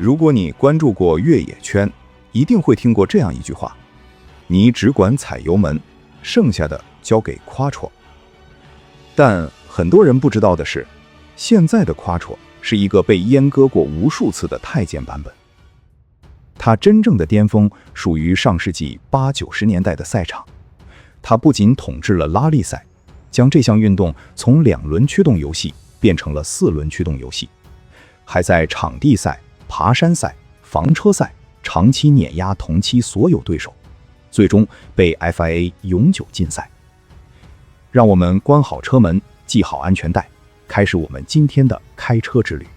如果你关注过越野圈，一定会听过这样一句话：你只管踩油门，剩下的交给 Quattro。但很多人不知道的是，现在的 Quattro 是一个被阉割过无数次的太监版本。它真正的巅峰属于上世纪80、90年代的赛场，它不仅统治了拉力赛，将这项运动从2轮驱动游戏变成了4轮驱动游戏，还在场地赛、爬山赛、房车赛长期碾压同期所有对手，最终被 FIA 永久禁赛。让我们关好车门，系好安全带，开始我们今天的开车之旅。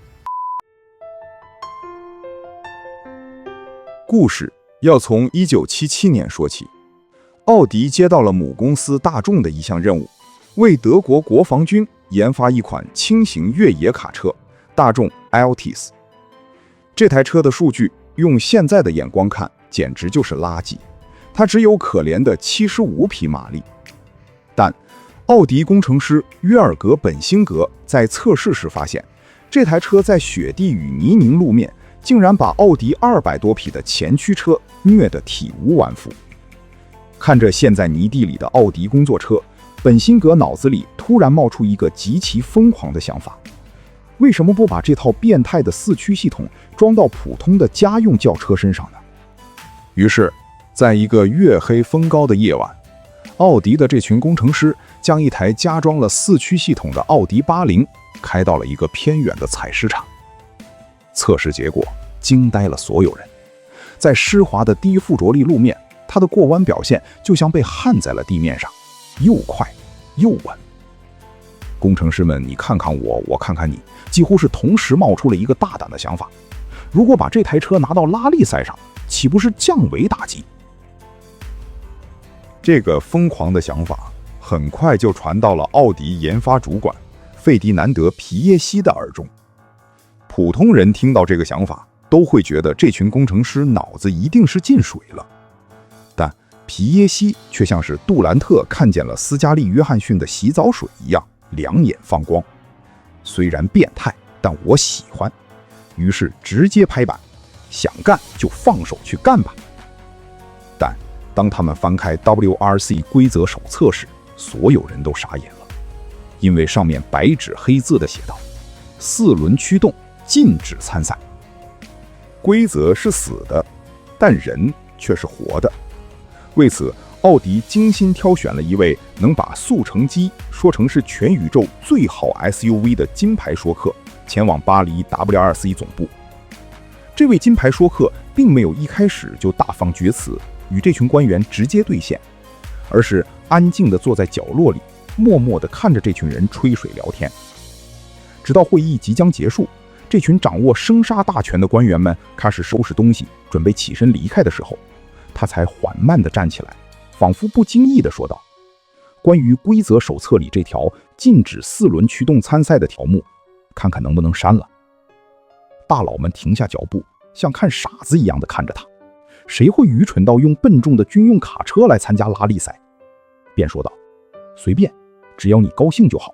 故事要从1977年说起，奥迪接到了母公司大众的一项任务，为德国国防军研发一款轻型越野卡车大众 Altis。 这台车的数据用现在的眼光看简直就是垃圾，它只有可怜的75匹马力。但奥迪工程师约尔格本辛格在测试时发现，这台车在雪地与泥泞路面竟然把奥迪200多匹的前驱车虐得体无完肤。看着陷在泥地里的奥迪工作车，本辛格脑子里突然冒出一个极其疯狂的想法：为什么不把这套变态的4驱系统装到普通的家用轿车身上呢？于是，在一个月黑风高的夜晚，奥迪的这群工程师将一台加装了4驱系统的奥迪80开到了一个偏远的采石场。测试结果惊呆了所有人，在湿滑的低附着力路面，它的过弯表现就像被焊在了地面上，又快又稳。工程师们你看看我，我看看你，几乎是同时冒出了一个大胆的想法：如果把这台车拿到拉力赛上，岂不是降维打击？这个疯狂的想法很快就传到了奥迪研发主管费迪南德·皮耶西的耳中。普通人听到这个想法，都会觉得这群工程师脑子一定是进水了。但皮耶西却像是杜兰特看见了斯嘉丽·约翰逊的洗澡水一样，两眼放光。虽然变态，但我喜欢。于是直接拍板，想干就放手去干吧。但当他们翻开 WRC 规则手册时，所有人都傻眼了，因为上面白纸黑字地写道：4轮驱动禁止参赛。规则是死的，但人却是活的。为此，奥迪精心挑选了一位能把速成机说成是全宇宙最好 SUV 的金牌说客，前往巴黎 WRC 总部。这位金牌说客并没有一开始就大放厥词，与这群官员直接对线，而是安静地坐在角落里，默默地看着这群人吹水聊天。直到会议即将结束，这群掌握生杀大权的官员们开始收拾东西，准备起身离开的时候，他才缓慢地站起来，仿佛不经意地说道：关于规则手册里这条禁止4轮驱动参赛的条目，看看能不能删了。大佬们停下脚步，像看傻子一样地看着他。谁会愚蠢到用笨重的军用卡车来参加拉力赛？便说道：随便，只要你高兴就好。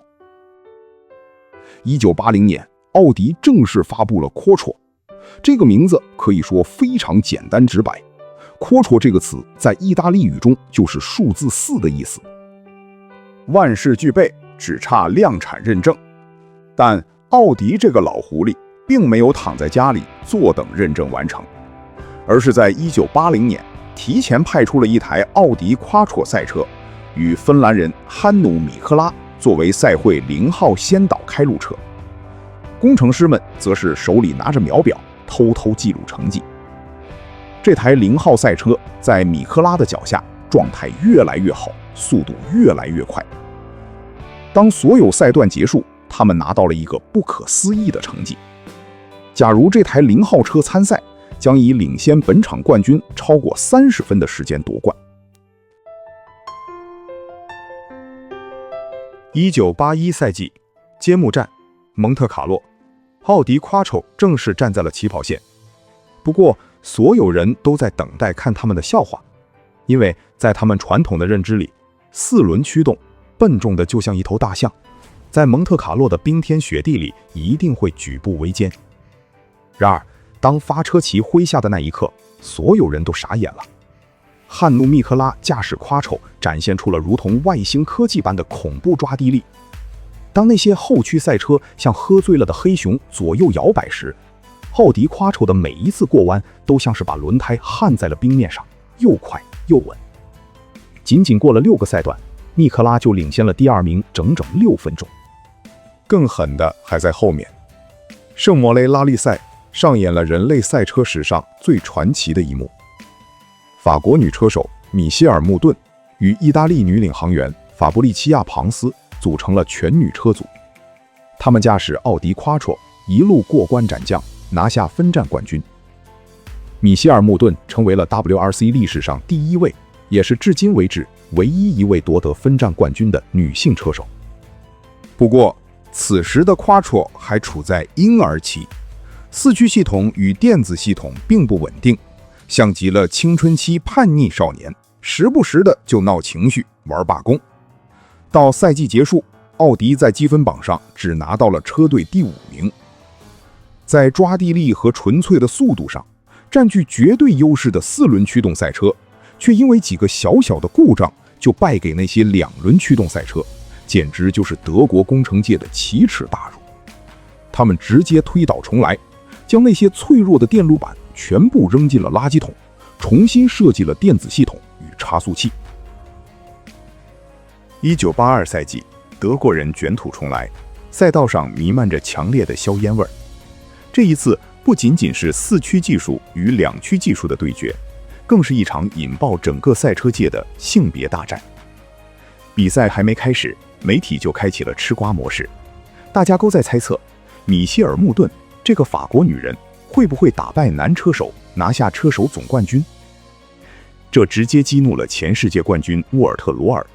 1980年，奥迪正式发布了 Quattro， 这个名字可以说非常简单直白。Quattro 这个词在意大利语中就是数字4的意思。万事俱备，只差量产认证。但奥迪这个老狐狸并没有躺在家里坐等认证完成，而是在1980年提前派出了一台奥迪 Quattro 赛车，与芬兰人汉努·米克拉作为赛会0号先导开路车。工程师们则是手里拿着秒表，偷偷记录成绩。这台0号赛车在米克拉的脚下，状态越来越好，速度越来越快。当所有赛段结束，他们拿到了一个不可思议的成绩。假如这台0号车参赛，将以领先本场冠军超过30分的时间夺冠。1981赛季揭幕战，蒙特卡洛，奥迪 Quattro 正式站在了起跑线。不过，所有人都在等待看他们的笑话，因为在他们传统的认知里，4轮驱动笨重的就像一头大象，在蒙特卡洛的冰天雪地里一定会举步维艰。然而，当发车旗挥下的那一刻，所有人都傻眼了。汉努密克拉驾驶夸丑展现出了如同外星科技般的恐怖抓地力。当那些后驱赛车像喝醉了的黑熊左右摇摆时，奥迪夸丑的每一次过弯都像是把轮胎焊在了冰面上，又快又稳。仅仅过了6个赛段，密克拉就领先了第2名整整6分钟。更狠的还在后面，圣莫雷拉力赛上演了人类赛车史上最传奇的一幕。法国女车手米歇尔·穆顿与意大利女领航员法布利奇亚·庞斯组成了全女车组，他们驾驶奥迪夸丑一路过关斩将，拿下分站冠军。米歇尔·穆顿成为了 WRC 历史上第1位，也是至今为止唯一一位夺得分站冠军的女性车手。不过，此时的夸丑还处在婴儿期，4驱系统与电子系统并不稳定，像极了青春期叛逆少年，时不时的就闹情绪，玩罢工。到赛季结束，奥迪在积分榜上只拿到了车队第5名。在抓地力和纯粹的速度上，占据绝对优势的4轮驱动赛车，却因为几个小小的故障就败给那些2轮驱动赛车，简直就是德国工程界的奇耻大辱。他们直接推倒重来，将那些脆弱的电路板全部扔进了垃圾桶，重新设计了电子系统与差速器。1982赛季，德国人卷土重来，赛道上弥漫着强烈的硝烟味儿。这一次不仅仅是4驱技术与2驱技术的对决，更是一场引爆整个赛车界的性别大战。比赛还没开始，媒体就开启了吃瓜模式，大家都在猜测米歇尔·穆顿这个法国女人会不会打败男车手，拿下车手总冠军。这直接激怒了前世界冠军沃尔特·罗尔。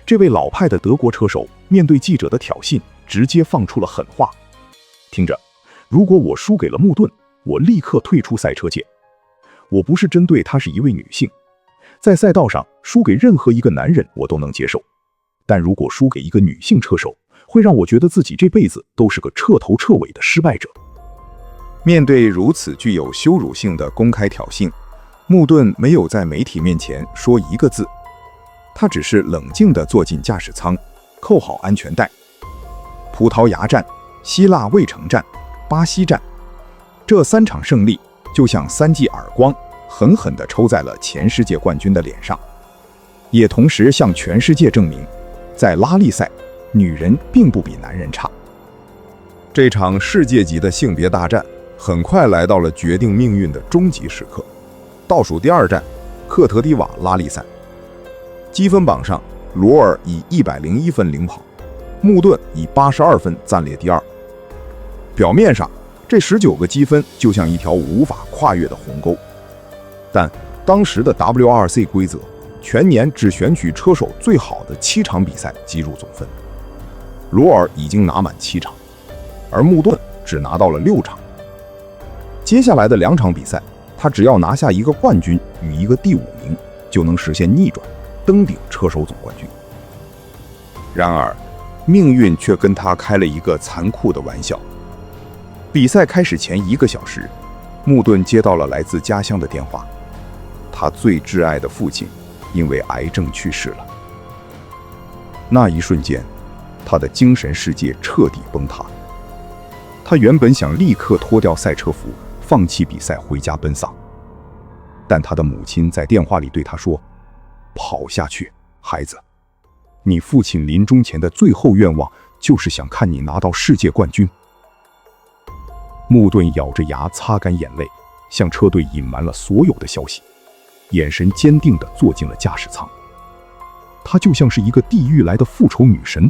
这位老派的德国车手面对记者的挑衅，直接放出了狠话：听着，如果我输给了穆顿，我立刻退出赛车界。我不是针对她是一位女性，在赛道上输给任何一个男人我都能接受，但如果输给一个女性车手，会让我觉得自己这辈子都是个彻头彻尾的失败者。面对如此具有羞辱性的公开挑衅，穆顿没有在媒体面前说一个字，他只是冷静地坐进驾驶舱，扣好安全带。葡萄牙站、希腊卫城站、巴西站，这3场胜利就像3记耳光，狠狠地抽在了前世界冠军的脸上，也同时向全世界证明，在拉力赛，女人并不比男人差。这场世界级的性别大战很快来到了决定命运的终极时刻。倒数第2站，克特迪瓦拉力赛。积分榜上，罗尔以101分领跑，穆顿以82分暂列第2。表面上，这19个积分就像一条无法跨越的鸿沟，但当时的 WRC 规则，全年只选取车手最好的7场比赛计入总分。罗尔已经拿满7场，而穆顿只拿到了6场。接下来的2场比赛，他只要拿下一个冠军与一个第5名，就能实现逆转，登顶车手总冠军。然而，命运却跟他开了一个残酷的玩笑。比赛开始前1个小时，穆顿接到了来自家乡的电话，他最挚爱的父亲因为癌症去世了。那一瞬间，他的精神世界彻底崩塌。他原本想立刻脱掉赛车服，放弃比赛回家奔丧，但他的母亲在电话里对他说：“跑下去，孩子，你父亲临终前的最后愿望就是想看你拿到世界冠军。”穆顿咬着牙擦干眼泪，向车队隐瞒了所有的消息，眼神坚定地坐进了驾驶舱。她就像是一个地狱来的复仇女神，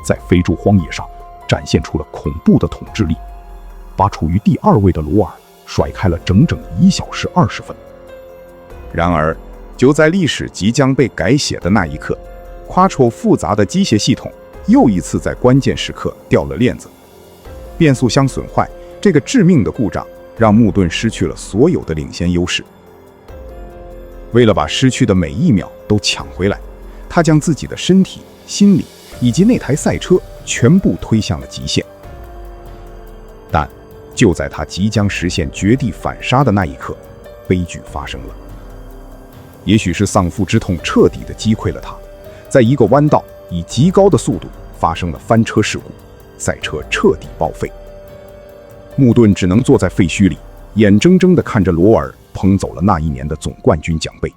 在非洲荒野上展现出了恐怖的统治力，把处于第2位的罗尔甩开了整整1小时20分。然而，就在历史即将被改写的那一刻，夸丑复杂的机械系统又一次在关键时刻掉了链子。变速箱损坏，这个致命的故障让穆顿失去了所有的领先优势。为了把失去的每一秒都抢回来，他将自己的身体、心理以及那台赛车全部推向了极限。但就在他即将实现绝地反杀的那一刻，悲剧发生了。也许是丧父之痛彻底地击溃了他，在一个弯道以极高的速度发生了翻车事故，赛车彻底报废。穆顿只能坐在废墟里，眼睁睁地看着罗尔捧走了那一年的总冠军奖杯。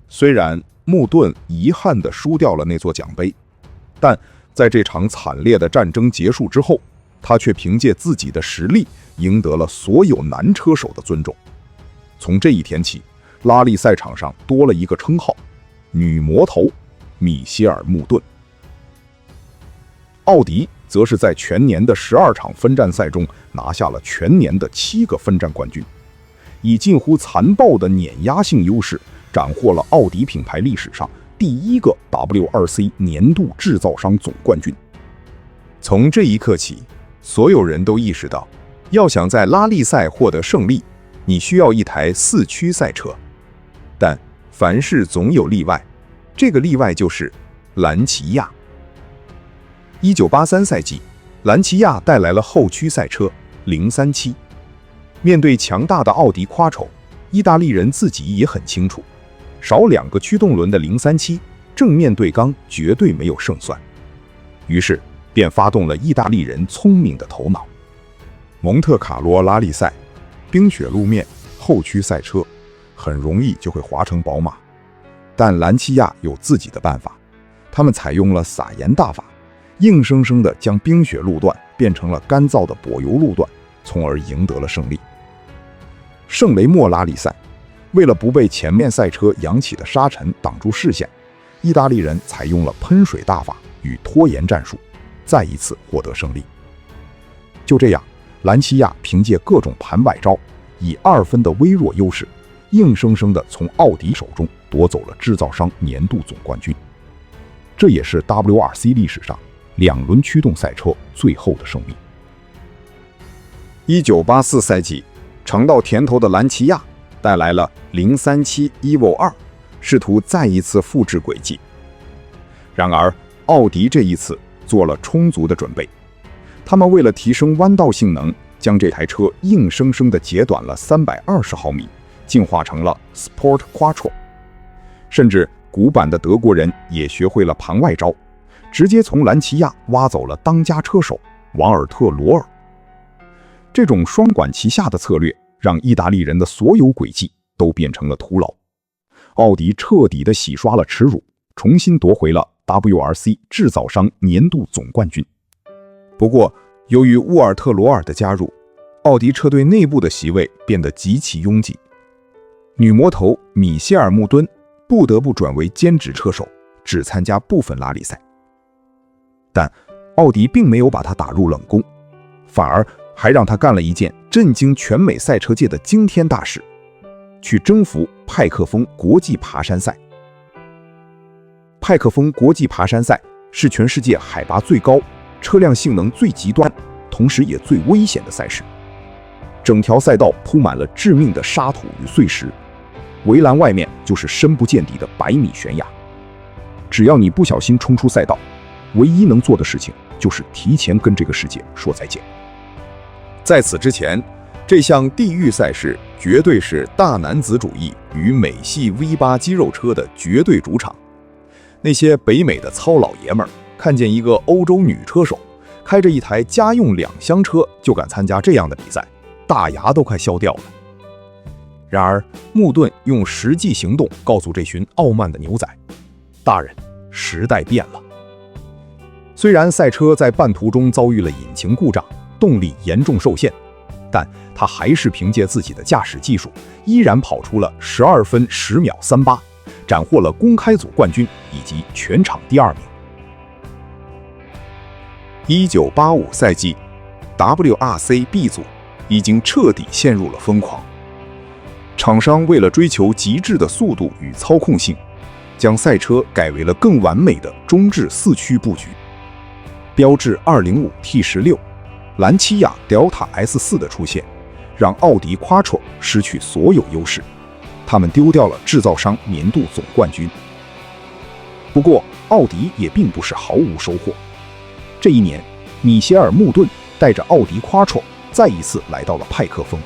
虽然穆顿遗憾地输掉了那座奖杯，但在这场惨烈的战争结束之后，他却凭借自己的实力赢得了所有男车手的尊重。从这一天起，拉力赛场上多了一个称号——女魔头米歇尔·穆顿。奥迪则是在全年的12场分站赛中拿下了全年的7个分站冠军，以近乎残暴的碾压性优势斩获了奥迪品牌历史上第1个 W2C 年度制造商总冠军。从这一刻起，所有人都意识到，要想在拉力赛获得胜利，你需要一台4驱赛车。但凡事总有例外，这个例外就是兰奇亚。1983赛季，兰奇亚带来了后驱赛车037。面对强大的奥迪 Quattro， 意大利人自己也很清楚，少2个驱动轮的037正面对刚绝对没有胜算。于是便发动了意大利人聪明的头脑。蒙特卡罗拉力赛，冰雪路面，后驱赛车，很容易就会滑成宝马。但兰奇亚有自己的办法，他们采用了撒盐大法，硬生生地将冰雪路段变成了干燥的柏油路段，从而赢得了胜利。圣雷莫拉力赛，为了不被前面赛车扬起的沙尘挡住视线，意大利人采用了喷水大法与拖延战术，再一次获得胜利。就这样，兰奇亚凭借各种盘外招，以2分的微弱优势，硬生生地从奥迪手中夺走了制造商年度总冠军。这也是 WRC 历史上2轮驱动赛车最后的胜利。1984赛季，尝到甜头的兰奇亚带来了037 Evo 2，试图再一次复制轨迹。然而，奥迪这一次做了充足的准备，他们为了提升弯道性能，将这台车硬生生地截短了320毫米，进化成了 Sport Quattro。甚至古板的德国人也学会了盘外招，直接从兰奇亚挖走了当家车手王尔特·罗尔。这种双管齐下的策略，让意大利人的所有诡计都变成了徒劳。奥迪彻底地洗刷了耻辱，重新夺回了 WRC 制造商年度总冠军。不过，由于沃尔特·罗尔的加入，奥迪车队内部的席位变得极其拥挤。女魔头米歇尔·穆敦不得不转为兼职车手，只参加部分拉力赛。但奥迪并没有把他打入冷宫，反而还让他干了一件震惊全美赛车界的惊天大事，去征服派克峰国际爬山赛。派克峰国际爬山赛是全世界海拔最高、车辆性能最极端，同时也最危险的赛事。整条赛道铺满了致命的沙土与碎石，围栏外面就是深不见底的100米悬崖。只要你不小心冲出赛道，唯一能做的事情就是提前跟这个世界说再见。在此之前，这项地狱赛事绝对是大男子主义与美系 V8 肌肉车的绝对主场。那些北美的糙老爷们儿看见一个欧洲女车手开着一台家用2厢车就敢参加这样的比赛，大牙都快笑掉了。然而，穆顿用实际行动告诉这群傲慢的牛仔：大人，时代变了。虽然赛车在半途中遭遇了引擎故障，动力严重受限，但他还是凭借自己的驾驶技术，依然跑出了12分10秒38，斩获了公开组冠军以及全场第2名。1985赛季 ，WRC B 组已经彻底陷入了疯狂。厂商为了追求极致的速度与操控性，将赛车改为了更完美的中置4驱布局。标致 205T16、兰奇亚 Delta S4 的出现，让奥迪 Quattro 失去所有优势，他们丢掉了制造商年度总冠军。不过，奥迪也并不是毫无收获。这一年，米歇尔·穆顿带着奥迪 Quattro 再一次来到了派克峰。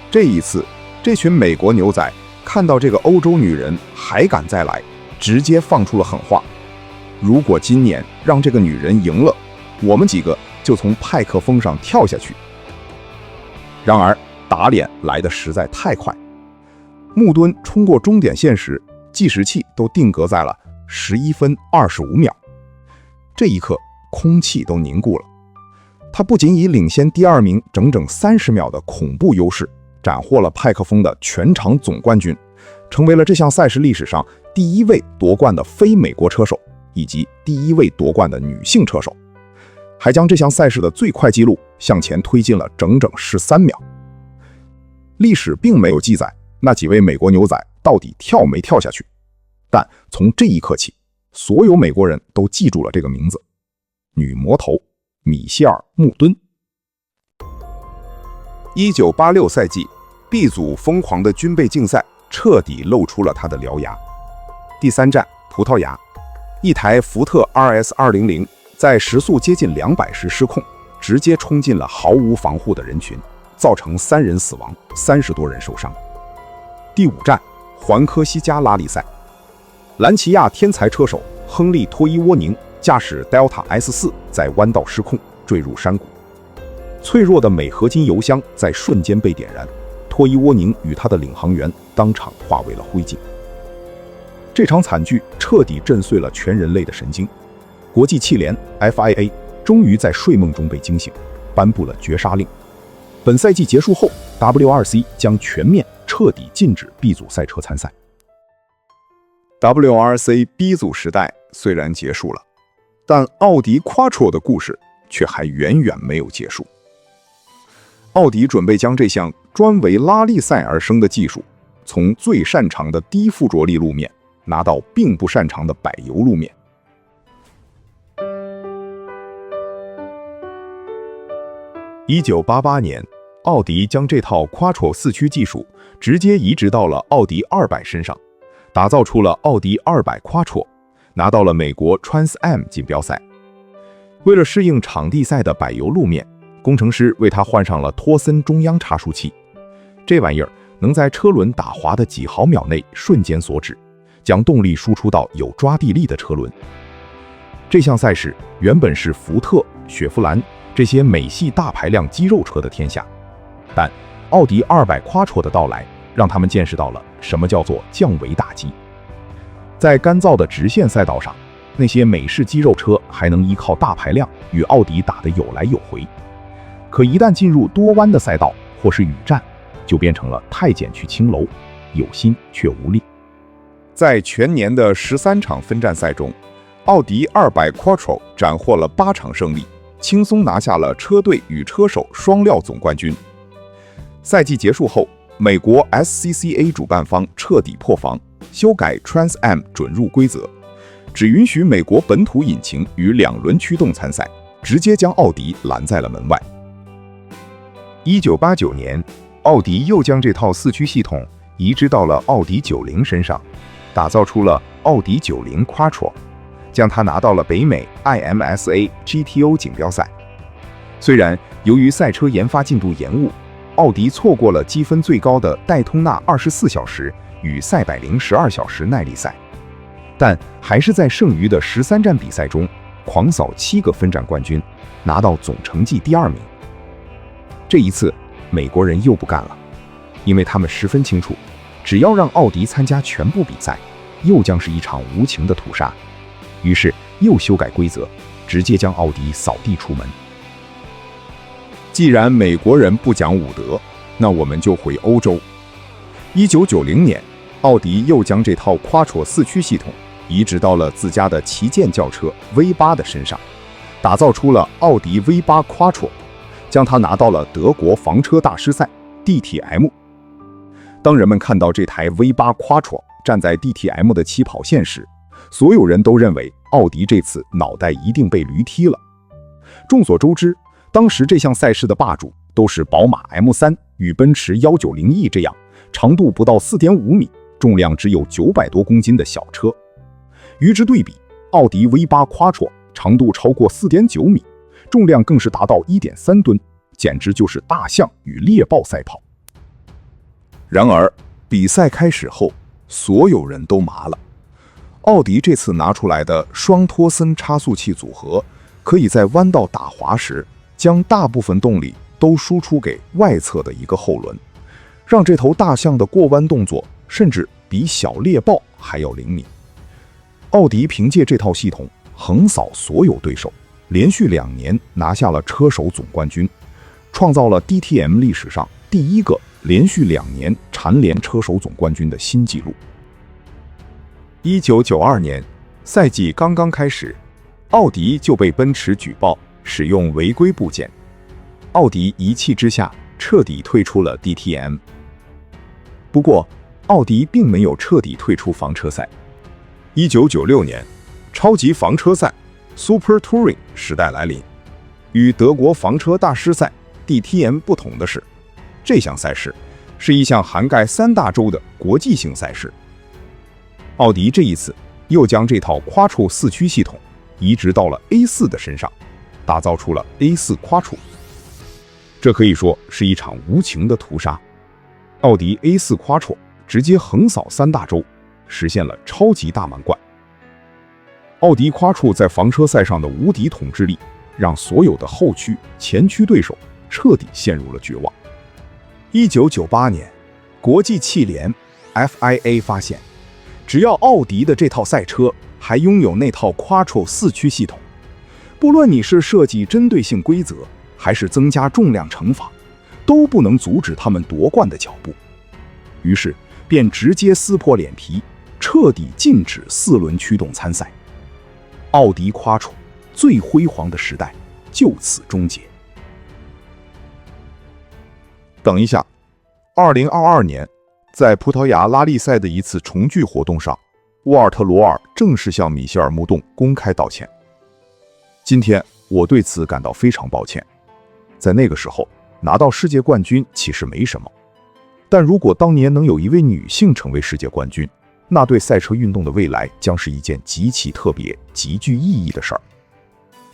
这一次，这群美国牛仔看到这个欧洲女人还敢再来，直接放出了狠话：如果今年让这个女人赢了，我们几个就从派克峰上跳下去。然而打脸来得实在太快，穆敦冲过终点线时，计时器都定格在了11分25秒。这一刻，空气都凝固了。他不仅以领先第二名整整30秒的恐怖优势，斩获了派克峰的全场总冠军，成为了这项赛事历史上第一位夺冠的非美国车手，以及第一位夺冠的女性车手，还将这项赛事的最快纪录向前推进了整整13秒。历史并没有记载那几位美国牛仔到底跳没跳下去，但从这一刻起，所有美国人都记住了这个名字——女魔头米歇尔·穆敦。1986赛季 B 组疯狂的军备竞赛彻底露出了他的獠牙。第3站葡萄牙，一台福特 RS200 在时速接近200时失控，直接冲进了毫无防护的人群，造成3人死亡，30多人受伤。第5站环科西嘉拉力赛，兰奇亚天才车手亨利·托伊沃宁驾驶 Delta S4 在弯道失控，坠入山谷。脆弱的镁合金油箱在瞬间被点燃，托伊沃宁与他的领航员当场化为了灰烬。这场惨剧彻底震碎了全人类的神经。国际汽联 FIA 终于在睡梦中被惊醒，颁布了绝杀令。本赛季结束后 ，WRC 将全面彻底禁止 B 组赛车参赛。WRC B 组时代虽然结束了，但奥迪 Quattro 的故事却还远远没有结束。奥迪准备将这项专为拉力赛而生的技术，从最擅长的低附着力路面拿到并不擅长的柏油路面。1988年，奥迪将这套 Quattro 4驱技术直接移植到了奥迪200身上，打造出了奥迪200 Quattro， 拿到了美国 Trans Am 锦标赛。为了适应场地赛的柏油路面，工程师为它换上了托森中央差速器，这玩意儿能在车轮打滑的几毫秒内瞬间锁止，将动力输出到有抓地力的车轮。这项赛事原本是福特、雪佛兰这些美系大排量肌肉车的天下，但奥迪200 Quattro 的到来，让他们见识到了什么叫做降维打击。在干燥的直线赛道上，那些美式肌肉车还能依靠大排量与奥迪打得有来有回，可一旦进入多弯的赛道或是雨战，就变成了太监去青楼，有心却无力。在全年的13场分站赛中，奥迪200 Quattro 斩获了8场胜利，轻松拿下了车队与车手双料总冠军。赛季结束后，美国 SCCA 主办方彻底破防，修改 Trans Am 准入规则，只允许美国本土引擎与2轮驱动参赛，直接将奥迪拦在了门外。1989年，奥迪又将这套4驱系统移植到了奥迪90身上，打造出了奥迪90 Quattro， 将它拿到了北美 IMSA GTO 锦标赛。虽然由于赛车研发进度延误，奥迪错过了积分最高的戴通纳24小时与赛百灵12小时耐力赛，但还是在剩余的13站比赛中狂扫7个分站冠军，拿到总成绩第2名。这一次，美国人又不干了，因为他们十分清楚，只要让奥迪参加全部比赛，又将是一场无情的屠杀。于是又修改规则，直接将奥迪扫地出门。既然美国人不讲武德，那我们就回欧洲。1990年，奥迪又将这套 Quattro 4驱系统移植到了自家的旗舰轿车 V8 的身上，打造出了奥迪 V8 Quattro， 将它拿到了德国房车大师赛 DTM。 当人们看到这台 V8 Quattro 站在 DTM 的起跑线时，所有人都认为奥迪这次脑袋一定被驴踢了。众所周知，当时这项赛事的霸主都是宝马 M3 与奔驰 190E 这样长度不到 4.5 米，重量只有900多公斤的小车。与之对比，奥迪 V8 Quattro 长度超过 4.9 米，重量更是达到 1.3 吨，简直就是大象与猎豹赛跑。然而，比赛开始后，所有人都麻了。奥迪这次拿出来的双托森差速器组合，可以在弯道打滑时，将大部分动力都输出给外侧的一个后轮，让这头大象的过弯动作甚至比小猎豹还要灵敏。奥迪凭借这套系统横扫所有对手，连续2年拿下了车手总冠军，创造了 DTM 历史上第一个连续2年蝉联车手总冠军的新纪录。1992年，赛季刚刚开始，奥迪就被奔驰举报使用违规部件，奥迪一气之下彻底退出了 DTM。不过，奥迪并没有彻底退出房车赛。1996年，超级房车赛 Super Touring 时代来临。与德国房车大师赛 DTM 不同的是，这项赛事是一项涵盖3大洲的国际性赛事。奥迪这一次又将这套 Quattro 4驱系统移植到了 A4 的身上，打造出了 A4 Quattro。这可以说是一场无情的屠杀。奥迪 A4 Quattro 直接横扫3大洲，实现了超级大满贯。奥迪 Quattro 在房车赛上的无敌统治力，让所有的后驱、前驱对手彻底陷入了绝望。1998年，国际汽联 FIA 发现，只要奥迪的这套赛车还拥有那套 Quattro 4驱系统，不论你是设计针对性规则，还是增加重量惩罚，都不能阻止他们夺冠的脚步。于是便直接撕破脸皮，彻底禁止4轮驱动参赛。奥迪 Quattro 最辉煌的时代就此终结。等一下，2022年，在葡萄牙拉力赛的一次重聚活动上，沃尔特罗尔正式向米歇尔穆动公开道歉。今天我对此感到非常抱歉。在那个时候，拿到世界冠军其实没什么，但如果当年能有一位女性成为世界冠军，那对赛车运动的未来将是一件极其特别、极具意义的事儿。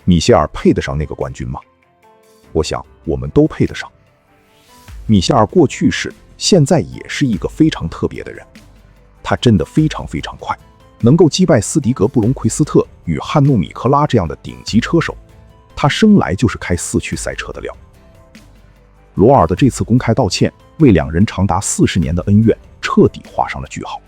米歇尔配得上那个冠军吗？我想我们都配得上。米歇尔过去是，现在也是一个非常特别的人。他真的非常非常快，能够击败斯迪格布隆奎斯特与汉诺米克拉这样的顶级车手。他生来就是开4驱赛车的料。罗尔的这次公开道歉，为2人长达40年的恩怨彻底画上了句号。